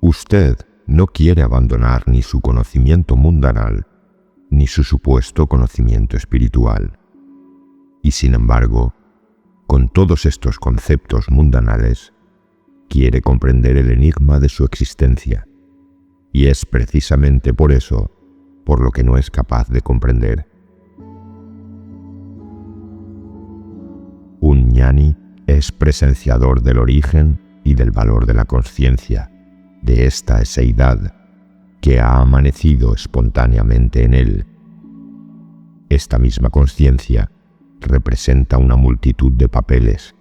Usted no quiere abandonar ni su conocimiento mundanal, ni su supuesto conocimiento espiritual. Y sin embargo, con todos estos conceptos mundanales, quiere comprender el enigma de su existencia, y es precisamente por eso por lo que no es capaz de comprender. Un ñani es presenciador del origen y del valor de la consciencia, de esta eseidad que ha amanecido espontáneamente en él. Esta misma consciencia representa una multitud de papeles,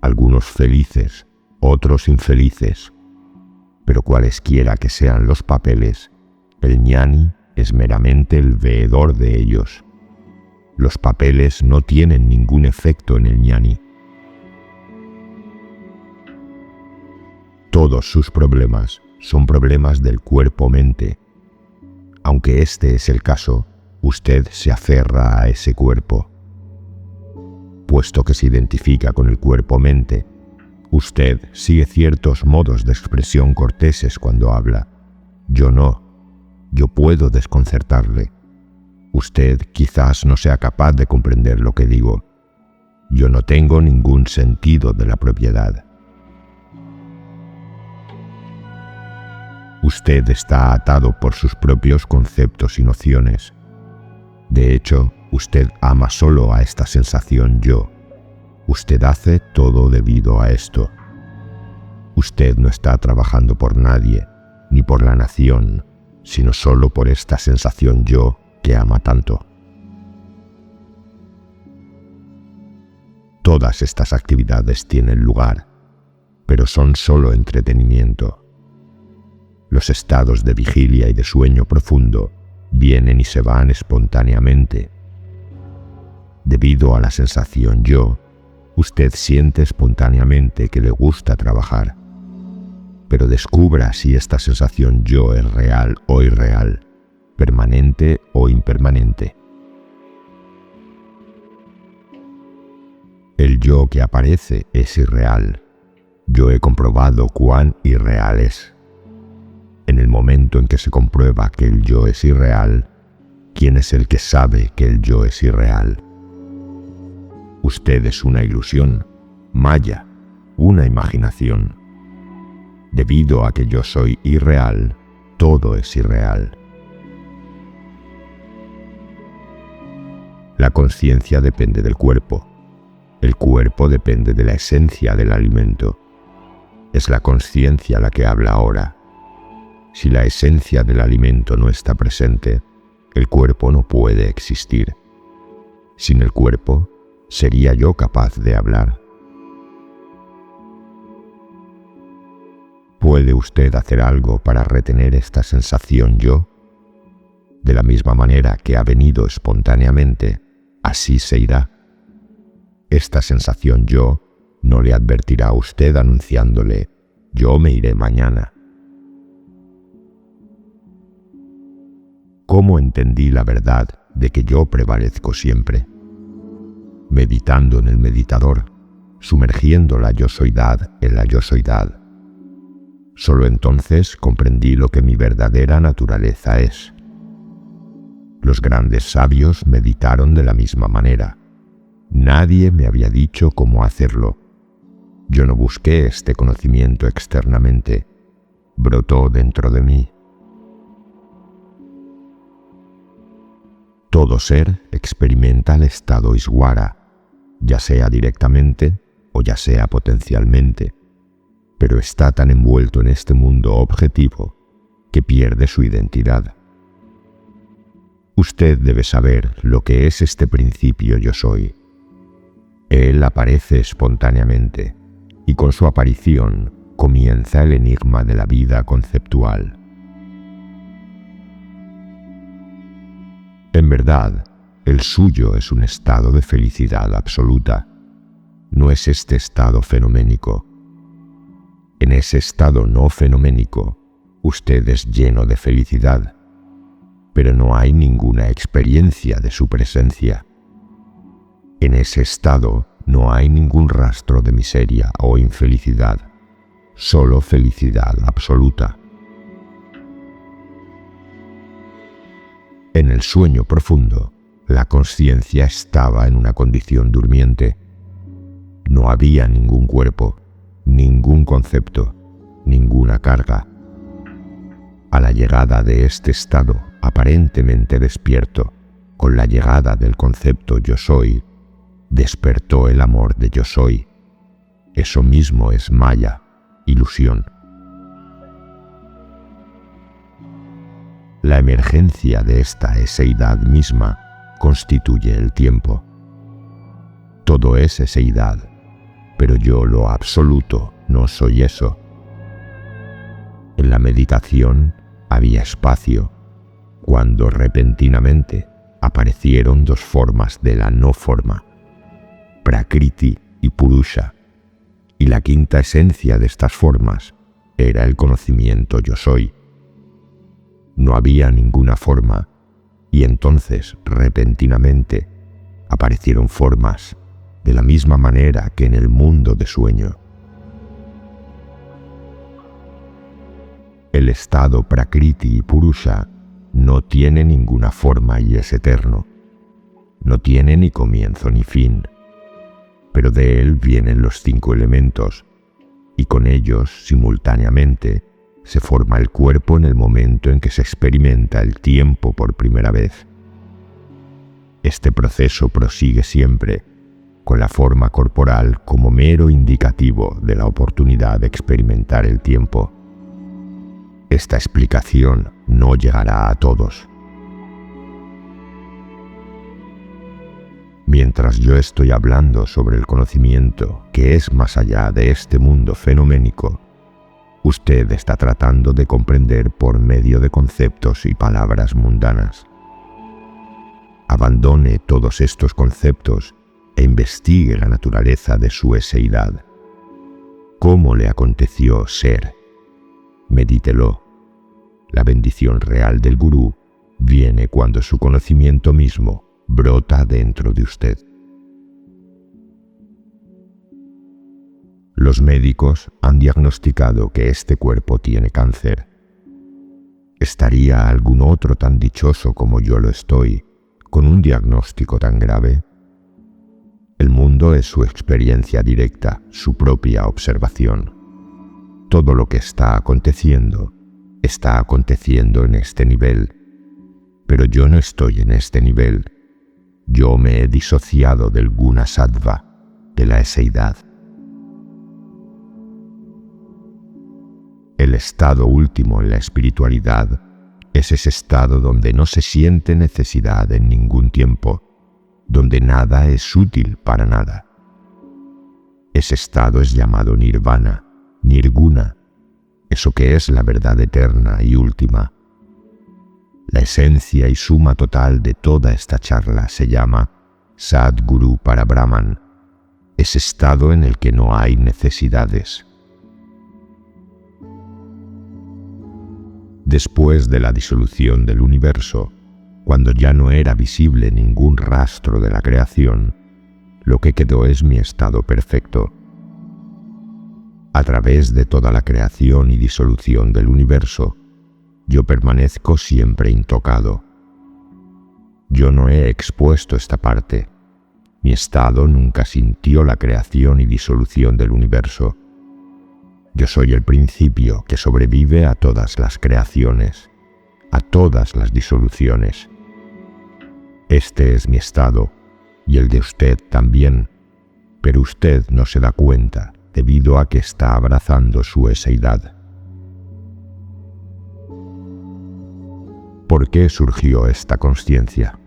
algunos felices, otros infelices, pero cualesquiera que sean los papeles, el ñani es meramente el veedor de ellos. Los papeles no tienen ningún efecto en el ñani. Todos sus problemas son problemas del cuerpo-mente. Aunque este es el caso, usted se aferra a ese cuerpo. Puesto que se identifica con el cuerpo-mente, usted sigue ciertos modos de expresión corteses cuando habla. Yo no. Yo puedo desconcertarle. Usted quizás no sea capaz de comprender lo que digo. Yo no tengo ningún sentido de la propiedad. Usted está atado por sus propios conceptos y nociones. De hecho, usted ama solo a esta sensación yo. Usted hace todo debido a esto. Usted no está trabajando por nadie, ni por la nación, sino solo por esta sensación yo que ama tanto. Todas estas actividades tienen lugar, pero son solo entretenimiento. Los estados de vigilia y de sueño profundo vienen y se van espontáneamente. Debido a la sensación yo, usted siente espontáneamente que le gusta trabajar. Pero descubra si esta sensación yo es real o irreal, permanente o impermanente. El yo que aparece es irreal. Yo he comprobado cuán irreal es. En el momento en que se comprueba que el yo es irreal, ¿quién es el que sabe que el yo es irreal? Usted es una ilusión, maya, una imaginación. Debido a que yo soy irreal, todo es irreal. La conciencia depende del cuerpo. El cuerpo depende de la esencia del alimento. Es la conciencia la que habla ahora. Si la esencia del alimento no está presente, el cuerpo no puede existir. Sin el cuerpo, ¿sería yo capaz de hablar? ¿Puede usted hacer algo para retener esta sensación yo? De la misma manera que ha venido espontáneamente, así se irá. Esta sensación yo no le advertirá a usted anunciándole, yo me iré mañana. ¿Cómo entendí la verdad de que yo prevalezco siempre? Meditando en el meditador, sumergiendo la yo-soidad en la yo-soidad. Solo entonces comprendí lo que mi verdadera naturaleza es. Los grandes sabios meditaron de la misma manera. Nadie me había dicho cómo hacerlo. Yo no busqué este conocimiento externamente. Brotó dentro de mí. Todo ser experimenta el estado Iswara, ya sea directamente o ya sea potencialmente, pero está tan envuelto en este mundo objetivo que pierde su identidad. Usted debe saber lo que es este principio yo soy. Él aparece espontáneamente y con su aparición comienza el enigma de la vida conceptual. En verdad, el suyo es un estado de felicidad absoluta. No es este estado fenoménico. En ese estado no fenoménico, usted es lleno de felicidad, pero no hay ninguna experiencia de su presencia. En ese estado no hay ningún rastro de miseria o infelicidad, solo felicidad absoluta. En el sueño profundo, la consciencia estaba en una condición durmiente. No había ningún cuerpo, ningún concepto, ninguna carga. A la llegada de este estado aparentemente despierto, con la llegada del concepto yo soy, despertó el amor de yo soy. Eso mismo es maya, ilusión. La emergencia de esta eseidad misma constituye el tiempo. Todo es eseidad, pero yo, lo absoluto, no soy eso. En la meditación había espacio, cuando repentinamente aparecieron dos formas de la no forma, Prakriti y Purusha, y la quinta esencia de estas formas era el conocimiento yo soy. No había ninguna forma, y entonces repentinamente aparecieron formas, de la misma manera que en el mundo de sueño. El estado Prakriti y Purusha no tiene ninguna forma y es eterno. No tiene ni comienzo ni fin, pero de él vienen los 5 elementos, y con ellos, simultáneamente, se forma el cuerpo en el momento en que se experimenta el tiempo por primera vez. Este proceso prosigue siempre, con la forma corporal como mero indicativo de la oportunidad de experimentar el tiempo. Esta explicación no llegará a todos. Mientras yo estoy hablando sobre el conocimiento que es más allá de este mundo fenoménico, usted está tratando de comprender por medio de conceptos y palabras mundanas. Abandone todos estos conceptos e investigue la naturaleza de su eseidad. ¿Cómo le aconteció ser? Medítelo. La bendición real del gurú viene cuando su conocimiento mismo brota dentro de usted. Los médicos han diagnosticado que este cuerpo tiene cáncer. ¿Estaría algún otro tan dichoso como yo lo estoy, con un diagnóstico tan grave? El mundo es su experiencia directa, su propia observación. Todo lo que está aconteciendo en este nivel, pero yo no estoy en este nivel. Yo me he disociado del guna sattva, de la eseidad. El estado último en la espiritualidad es ese estado donde no se siente necesidad en ningún tiempo, donde nada es útil para nada. Ese estado es llamado nirvana, nirguna, eso que es la verdad eterna y última. La esencia y suma total de toda esta charla se llama Sadguru Parabrahman, ese estado en el que no hay necesidades. Después de la disolución del universo, cuando ya no era visible ningún rastro de la creación, lo que quedó es mi estado perfecto. A través de toda la creación y disolución del universo, yo permanezco siempre intocado. Yo no he expuesto esta parte. Mi estado nunca sintió la creación y disolución del universo. Yo soy el principio que sobrevive a todas las creaciones, a todas las disoluciones. Este es mi estado, y el de usted también, pero usted no se da cuenta debido a que está abrazando su eseidad. ¿Por qué surgió esta consciencia?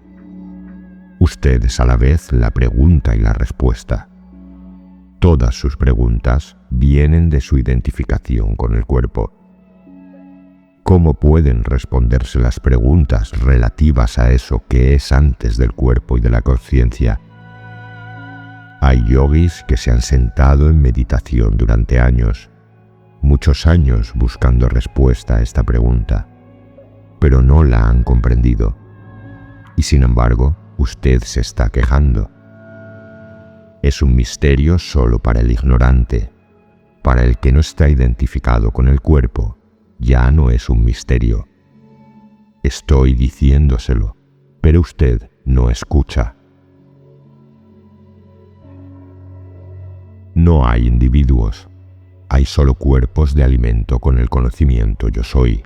Usted es a la vez la pregunta y la respuesta. Todas sus preguntas vienen de su identificación con el cuerpo. ¿Cómo pueden responderse las preguntas relativas a eso que es antes del cuerpo y de la conciencia? Hay yogis que se han sentado en meditación durante años, muchos años buscando respuesta a esta pregunta, pero no la han comprendido. Y sin embargo, usted se está quejando. Es un misterio solo para el ignorante. Para el que no está identificado con el cuerpo, ya no es un misterio. Estoy diciéndoselo, pero usted no escucha. No hay individuos, hay solo cuerpos de alimento con el conocimiento yo soy.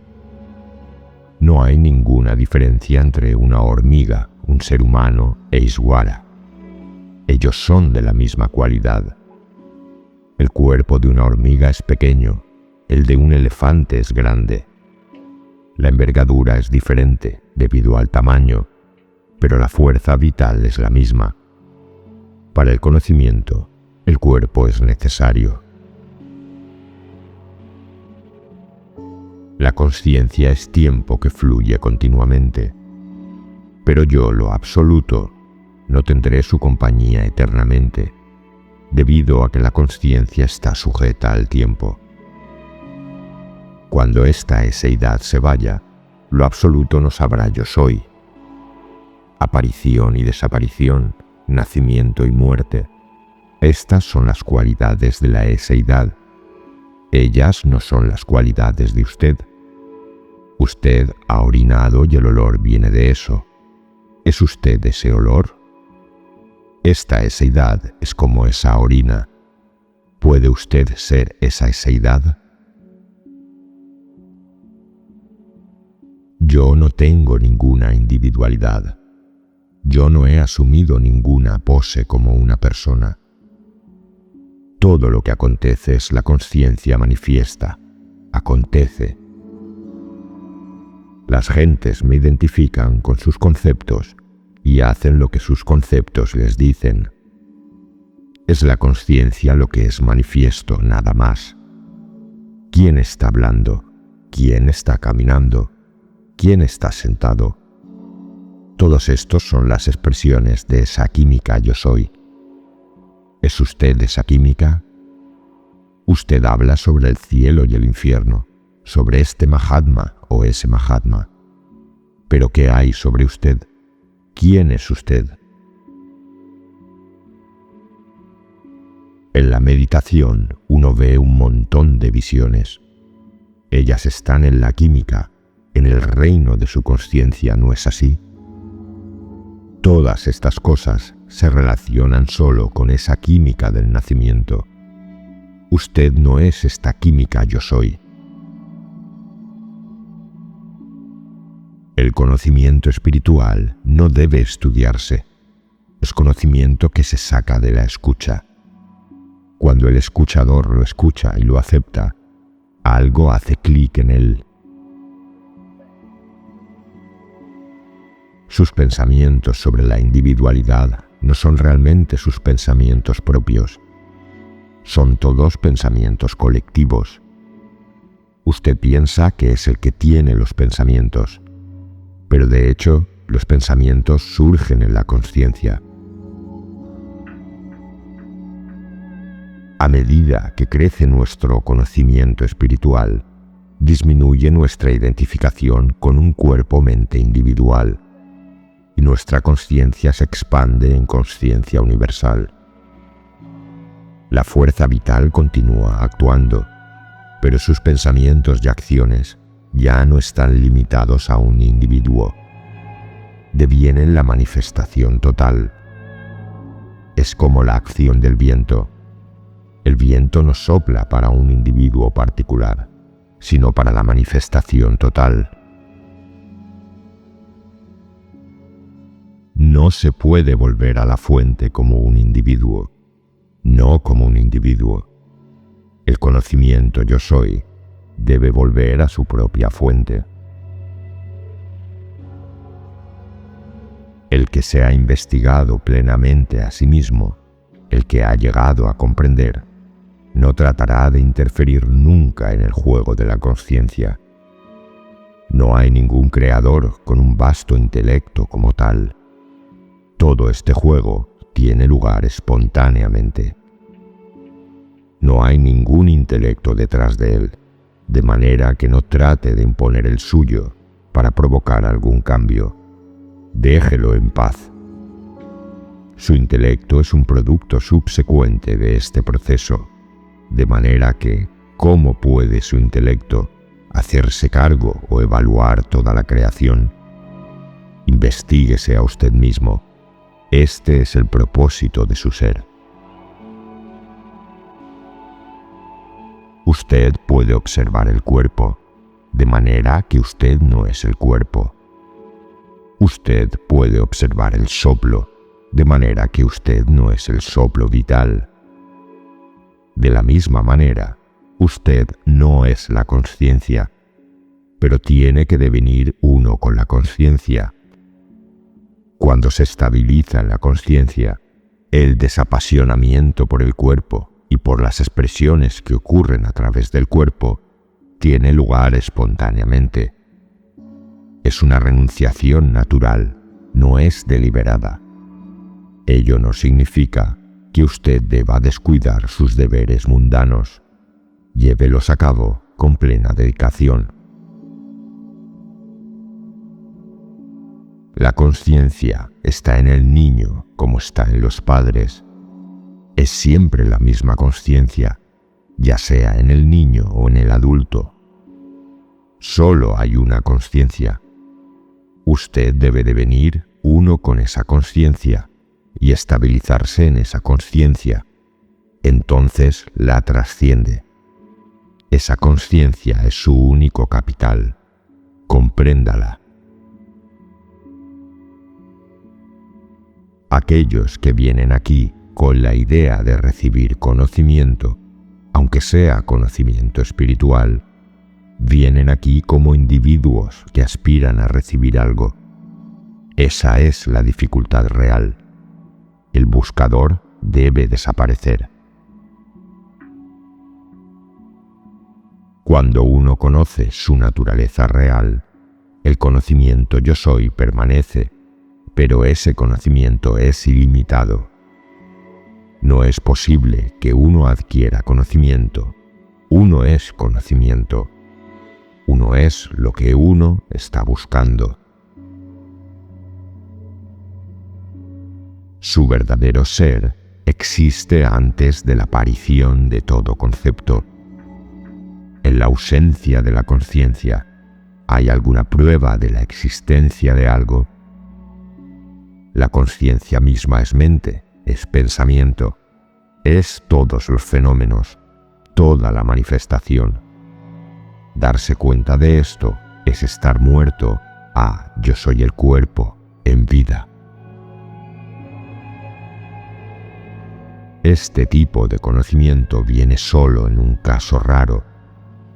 No hay ninguna diferencia entre una hormiga, un ser humano e Ishvara. Ellos son de la misma cualidad. El cuerpo de una hormiga es pequeño, el de un elefante es grande. La envergadura es diferente debido al tamaño, pero la fuerza vital es la misma. Para el conocimiento, el cuerpo es necesario. La consciencia es tiempo que fluye continuamente, pero yo, lo absoluto, no tendré su compañía eternamente, debido a que la consciencia está sujeta al tiempo. Cuando esta eseidad se vaya, lo absoluto no sabrá yo soy. Aparición y desaparición, nacimiento y muerte, estas son las cualidades de la eseidad. Ellas no son las cualidades de usted. Usted ha orinado y el olor viene de eso. ¿Es usted ese olor? Esta eseidad es como esa orina. ¿Puede usted ser esa eseidad? Yo no tengo ninguna individualidad. Yo no he asumido ninguna pose como una persona. Todo lo que acontece es la consciencia manifiesta. Acontece. Las gentes me identifican con sus conceptos y hacen lo que sus conceptos les dicen. Es la consciencia lo que es manifiesto, nada más. ¿Quién está hablando? ¿Quién está caminando? ¿Quién está sentado? Todos estos son las expresiones de esa química yo soy. ¿Es usted esa química? Usted habla sobre el cielo y el infierno, sobre este Mahatma o ese Mahatma. ¿Pero qué hay sobre usted? ¿Quién es usted? En la meditación uno ve un montón de visiones. Ellas están en la química, en el reino de su consciencia, ¿no es así? Todas estas cosas se relacionan solo con esa química del nacimiento. Usted no es esta química yo soy. El conocimiento espiritual no debe estudiarse. Es conocimiento que se saca de la escucha. Cuando el escuchador lo escucha y lo acepta, algo hace clic en él. Sus pensamientos sobre la individualidad no son realmente sus pensamientos propios. Son todos pensamientos colectivos. Usted piensa que es el que tiene los pensamientos, pero de hecho los pensamientos surgen en la consciencia. A medida que crece nuestro conocimiento espiritual, disminuye nuestra identificación con un cuerpo-mente individual y nuestra consciencia se expande en consciencia universal. La fuerza vital continúa actuando, pero sus pensamientos y acciones ya no están limitados a un individuo. Devienen la manifestación total. Es como la acción del viento. El viento no sopla para un individuo particular, sino para la manifestación total. No se puede volver a la fuente como un individuo, no como un individuo. El conocimiento yo soy debe volver a su propia fuente. El que se ha investigado plenamente a sí mismo, el que ha llegado a comprender, no tratará de interferir nunca en el juego de la consciencia. No hay ningún creador con un vasto intelecto como tal. Todo este juego tiene lugar espontáneamente. No hay ningún intelecto detrás de él, de manera que no trate de imponer el suyo para provocar algún cambio. Déjelo en paz. Su intelecto es un producto subsecuente de este proceso, de manera que, ¿cómo puede su intelecto hacerse cargo o evaluar toda la creación? Investíguese a usted mismo. Este es el propósito de su ser. Usted puede observar el cuerpo, de manera que usted no es el cuerpo. Usted puede observar el soplo, de manera que usted no es el soplo vital. De la misma manera, usted no es la consciencia, pero tiene que devenir uno con la consciencia. Cuando se estabiliza en la consciencia, el desapasionamiento por el cuerpo y por las expresiones que ocurren a través del cuerpo tiene lugar espontáneamente. Es una renunciación natural, no es deliberada. Ello no significa que usted deba descuidar sus deberes mundanos. Llévelos a cabo con plena dedicación. La consciencia está en el niño como está en los padres. Es siempre la misma consciencia, ya sea en el niño o en el adulto. Solo hay una consciencia. Usted debe devenir uno con esa consciencia y estabilizarse en esa consciencia. Entonces la trasciende. Esa consciencia es su único capital. Compréndala. Aquellos que vienen aquí con la idea de recibir conocimiento, aunque sea conocimiento espiritual, vienen aquí como individuos que aspiran a recibir algo. Esa es la dificultad real. El buscador debe desaparecer. Cuando uno conoce su naturaleza real, el conocimiento yo soy permanece, pero ese conocimiento es ilimitado. No es posible que uno adquiera conocimiento. Uno es conocimiento. Uno es lo que uno está buscando. Su verdadero ser existe antes de la aparición de todo concepto. En la ausencia de la conciencia, ¿hay alguna prueba de la existencia de algo? La conciencia misma es mente, es pensamiento, es todos los fenómenos, toda la manifestación. Darse cuenta de esto es estar muerto a yo soy el cuerpo en vida. Este tipo de conocimiento viene solo en un caso raro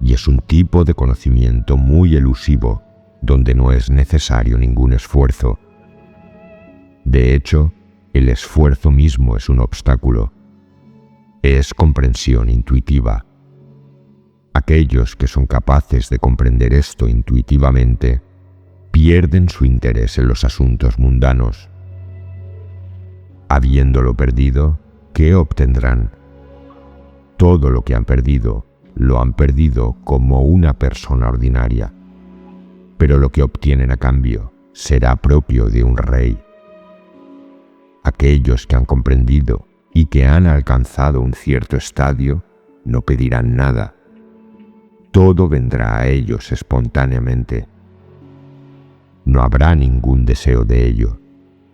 y es un tipo de conocimiento muy elusivo donde no es necesario ningún esfuerzo. De hecho, el esfuerzo mismo es un obstáculo. Es comprensión intuitiva. Aquellos que son capaces de comprender esto intuitivamente pierden su interés en los asuntos mundanos. Habiéndolo perdido, ¿qué obtendrán? Todo lo que han perdido, lo han perdido como una persona ordinaria. Pero lo que obtienen a cambio será propio de un rey. Aquellos que han comprendido y que han alcanzado un cierto estadio no pedirán nada. Todo vendrá a ellos espontáneamente. No habrá ningún deseo de ello.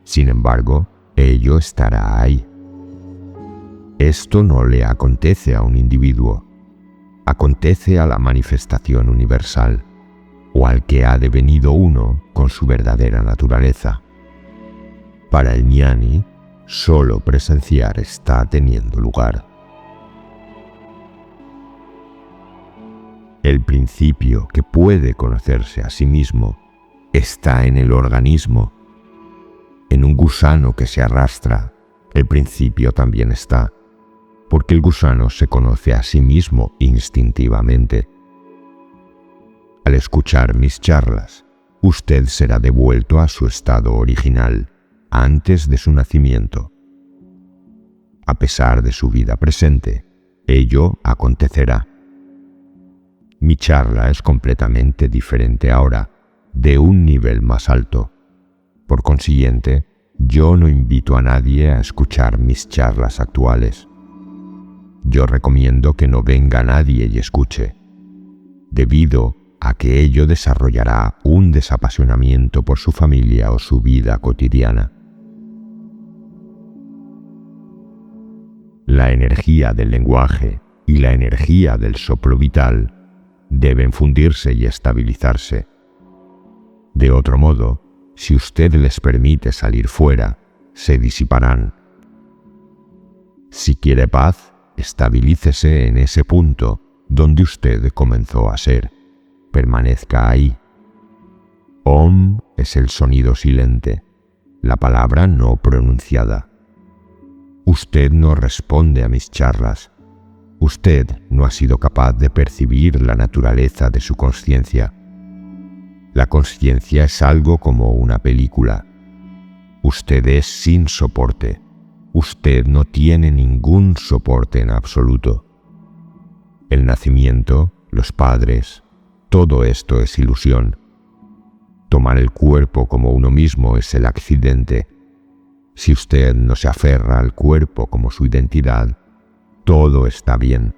Sin embargo, ello estará ahí. Esto no le acontece a un individuo. Acontece a la manifestación universal o al que ha devenido uno con su verdadera naturaleza. Para el ñani, solo presenciar está teniendo lugar. El principio que puede conocerse a sí mismo está en el organismo. En un gusano que se arrastra, el principio también está, porque el gusano se conoce a sí mismo instintivamente. Al escuchar mis charlas, usted será devuelto a su estado original, antes de su nacimiento. A pesar de su vida presente, ello acontecerá. Mi charla es completamente diferente ahora, de un nivel más alto. Por consiguiente, yo no invito a nadie a escuchar mis charlas actuales. Yo recomiendo que no venga nadie y escuche, debido a que ello desarrollará un desapasionamiento por su familia o su vida cotidiana. La energía del lenguaje y la energía del soplo vital deben fundirse y estabilizarse. De otro modo, si usted les permite salir fuera, se disiparán. Si quiere paz, estabilícese en ese punto donde usted comenzó a ser. Permanezca ahí. Om es el sonido silente, la palabra no pronunciada. Usted no responde a mis charlas. Usted no ha sido capaz de percibir la naturaleza de su consciencia. La consciencia es algo como una película. Usted es sin soporte. Usted no tiene ningún soporte en absoluto. El nacimiento, los padres, todo esto es ilusión. Tomar el cuerpo como uno mismo es el accidente. Si usted no se aferra al cuerpo como su identidad, todo está bien.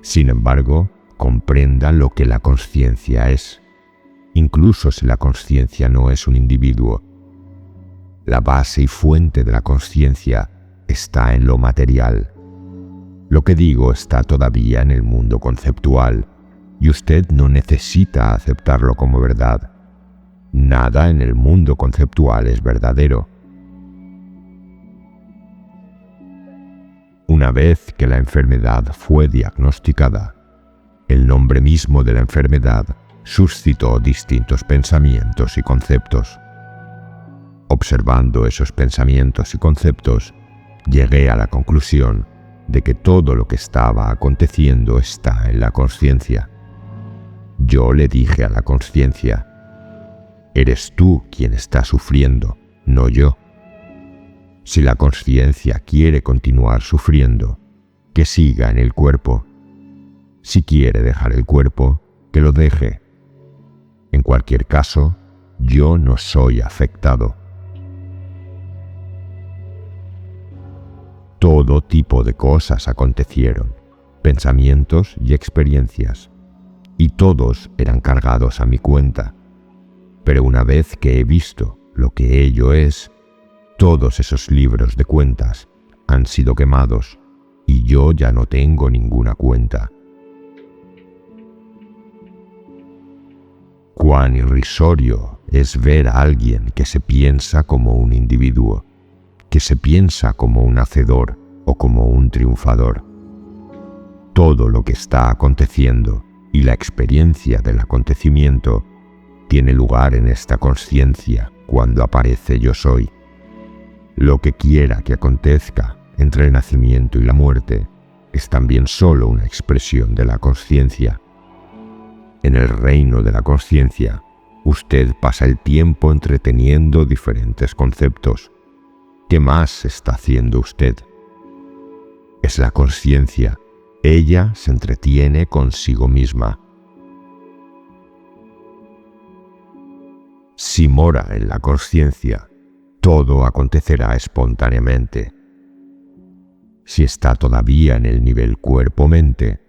Sin embargo, comprenda lo que la consciencia es, incluso si la consciencia no es un individuo. La base y fuente de la consciencia está en lo material. Lo que digo está todavía en el mundo conceptual, y usted no necesita aceptarlo como verdad. Nada en el mundo conceptual es verdadero. Una vez que la enfermedad fue diagnosticada, el nombre mismo de la enfermedad suscitó distintos pensamientos y conceptos. Observando esos pensamientos y conceptos, llegué a la conclusión de que todo lo que estaba aconteciendo está en la consciencia. Yo le dije a la consciencia: eres tú quien está sufriendo, no yo. Si la consciencia quiere continuar sufriendo, que siga en el cuerpo. Si quiere dejar el cuerpo, que lo deje. En cualquier caso, yo no soy afectado. Todo tipo de cosas acontecieron, pensamientos y experiencias, y todos eran cargados a mi cuenta. Pero una vez que he visto lo que ello es, todos esos libros de cuentas han sido quemados y yo ya no tengo ninguna cuenta. Cuán irrisorio es ver a alguien que se piensa como un individuo, que se piensa como un hacedor o como un triunfador. Todo lo que está aconteciendo y la experiencia del acontecimiento tiene lugar en esta consciencia cuando aparece yo soy. Lo que quiera que acontezca entre el nacimiento y la muerte es también solo una expresión de la consciencia. En el reino de la consciencia, usted pasa el tiempo entreteniendo diferentes conceptos. ¿Qué más está haciendo usted? Es la consciencia. Ella se entretiene consigo misma. Si mora en la consciencia, todo acontecerá espontáneamente. Si está todavía en el nivel cuerpo-mente,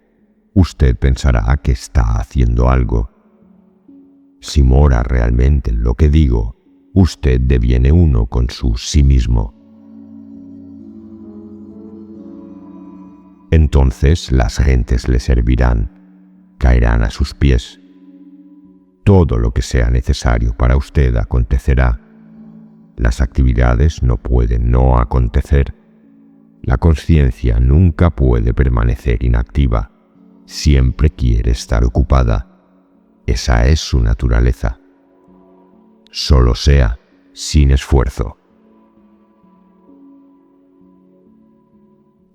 usted pensará que está haciendo algo. Si mora realmente en lo que digo, usted deviene uno con su sí mismo. Entonces las gentes le servirán, caerán a sus pies. Todo lo que sea necesario para usted acontecerá. Las actividades no pueden no acontecer. La consciencia nunca puede permanecer inactiva. Siempre quiere estar ocupada. Esa es su naturaleza. Solo sea sin esfuerzo.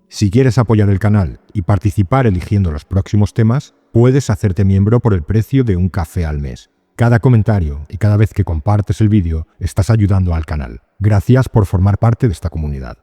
Si quieres apoyar el canal y participar eligiendo los próximos temas, puedes hacerte miembro por el precio de un café al mes. Cada comentario y cada vez que compartes el vídeo estás ayudando al canal. Gracias por formar parte de esta comunidad.